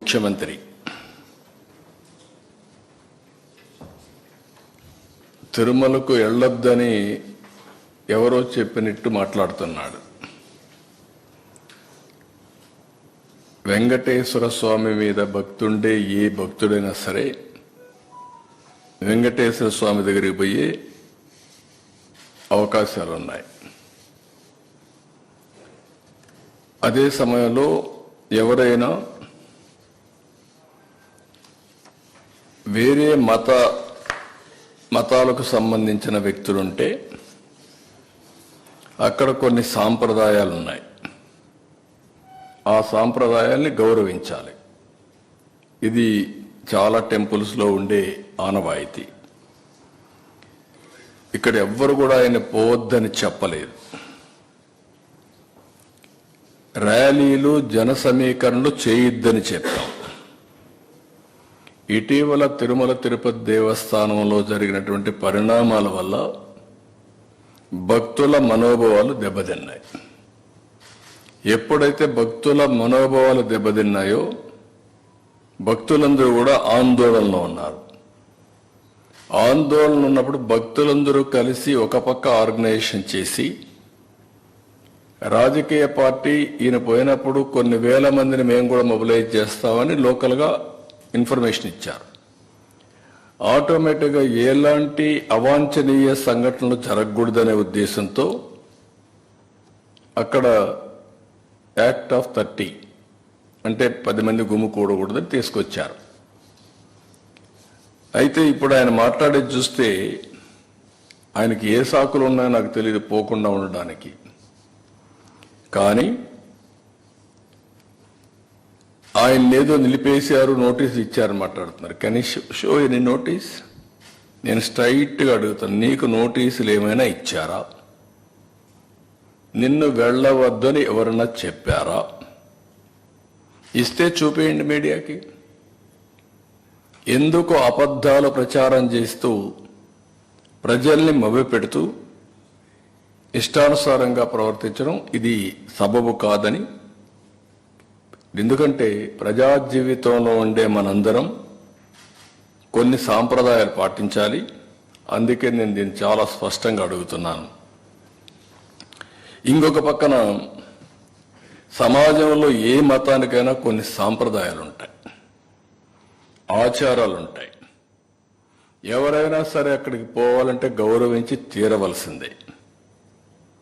ముఖ్యమంత్రి తిరుమలకు వెళ్ళొద్దని ఎవరో చెప్పినట్టు మాట్లాడుతున్నాడు. వెంకటేశ్వర స్వామి మీద భక్తుండే ఏ భక్తుడైనా సరే వెంకటేశ్వర స్వామి దగ్గరికి పోయే అవకాశాలు ఉన్నాయి. అదే సమయంలో ఎవరైనా వేరే మతాలకు సంబంధించిన వ్యక్తులుంటే అక్కడ కొన్ని సాంప్రదాయాలు ఉన్నాయి. ఆ సాంప్రదాయాల్ని గౌరవించాలి. ఇది చాలా టెంపుల్స్లో ఉండే ఆనవాయితీ. ఇక్కడ ఎవ్వరు కూడా ఆయన పోవద్దని చెప్పలేదు. ర్యాలీలు జన సమీకరణలు చేయొద్దని చెప్పాం. ఇటీవల తిరుమల తిరుపతి దేవస్థానంలో జరిగినటువంటి పరిణామాల వల్ల భక్తుల మనోభావాలు దెబ్బతిన్నాయి. ఎప్పుడైతే భక్తుల మనోభావాలు దెబ్బతిన్నాయో భక్తులందరూ కూడా ఆందోళనలో ఉన్నారు. ఆందోళన ఉన్నప్పుడు భక్తులందరూ కలిసి ఒక పక్క ఆర్గనైజేషన్ చేసి రాజకీయ పార్టీ ఈయన పోయినప్పుడు కొన్ని వేల మందిని మేము కూడా మొబిలైజ్ చేస్తామని లోకల్గా ఇన్ఫర్మేషన్ ఇచ్చారు. ఆటోమేటిక్గా ఎలాంటి అవాంఛనీయ సంఘటనలు జరగకూడదనే ఉద్దేశంతో అక్కడ యాక్ట్ ఆఫ్ 30 అంటే 10 మంది గుమ్ముకూడకూడదని తీసుకొచ్చారు. అయితే ఇప్పుడు ఆయన మాట్లాడేది చూస్తే ఆయనకి ఏ సాకులు ఉన్నాయో నాకు తెలియదు పోకుండా ఉండడానికి. కానీ ఆయన ఏదో నిలిపేశారు, నోటీస్ ఇచ్చారని మాట్లాడుతున్నారు. కానీ షో ఎనీ నోటీస్? నేను స్ట్రైట్గా అడుగుతాను, నీకు నోటీసులు ఏమైనా ఇచ్చారా? నిన్ను వెళ్ళవద్దని ఎవరన్నా చెప్పారా? ఇస్తే చూపేయండి మీడియాకి. ఎందుకు అబద్ధాలు ప్రచారం చేస్తూ ప్రజల్ని మభ్యపెడుతూ ఇష్టానుసారంగా ప్రవర్తించడం ఇది సబబు కాదని. ఎందుకంటే ప్రజా జీవితంలో ఉండే మనందరం కొన్ని సాంప్రదాయాలు పాటించాలి. అందుకే నేను దీన్ని చాలా స్పష్టంగా అడుగుతున్నాను. ఇంకొక పక్కన సమాజంలో ఏ మతానికైనా కొన్ని సాంప్రదాయాలు ఉంటాయి, ఆచారాలు ఉంటాయి. ఎవరైనా సరే అక్కడికి పోవాలంటే గౌరవించి తీరవలసిందే.